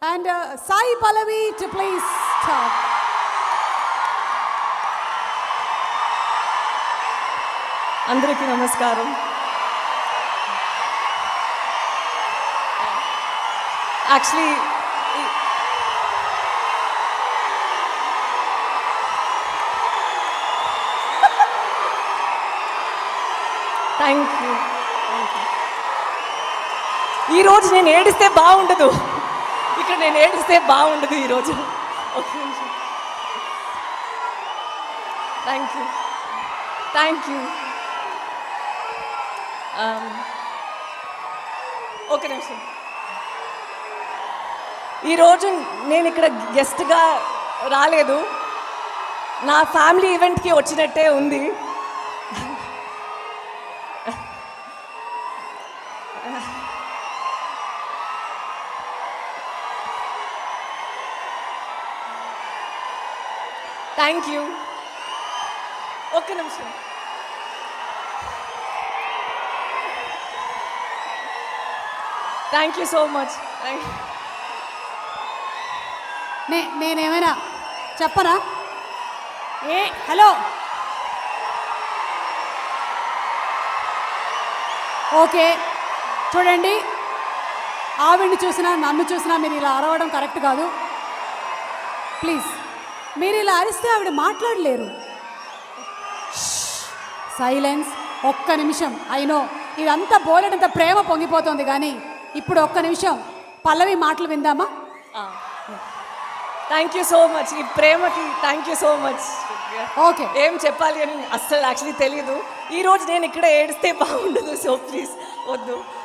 And Sai Pallavi to please talk. అందరికీ నమస్కారం. Actually thank you. ఈరోజు నేను ఏడిస్తే బాగుండదు, ఇక్కడ నేను ఏడిస్తే బాగుండదు ఈరోజు. Thank you, thank you. Okay నిమిషం. ఈరోజు నేను ఇక్కడ గెస్ట్గా రాలేదు, నా ఫ్యామిలీ ఈవెంట్కి వచ్చినట్టే ఉంది. Thank you. ఒక్క నిమిషం. Thank you so much. నేనేమైనా చెప్పరా? హలో, ఓకే చూడండి, ఆవిడ్ని చూసినా నన్ను చూసినా మీరు ఇలా అరవడం కరెక్ట్ కాదు. ప్లీజ్, మీరు ఇలా అరిస్తే ఆవిడ మాట్లాడలేరు. సైలెన్స్. ఒక్క నిమిషం. అయినో ఇదంతా బోలెడంత ప్రేమ పొంగిపోతుంది, కానీ ఇప్పుడు ఒక్క నిమిషం పల్లవి మాటలు విందామా? Thank you so much. ఈ ప్రేమకి thank you so much. Okay, ఏం చెప్పాలి అని అస్సలు యాక్చువల్లీ తెలీదు. ఈరోజు నేను ఇక్కడ ఏడిస్తే బాగుండదు, సో ప్లీజ్ వద్దు.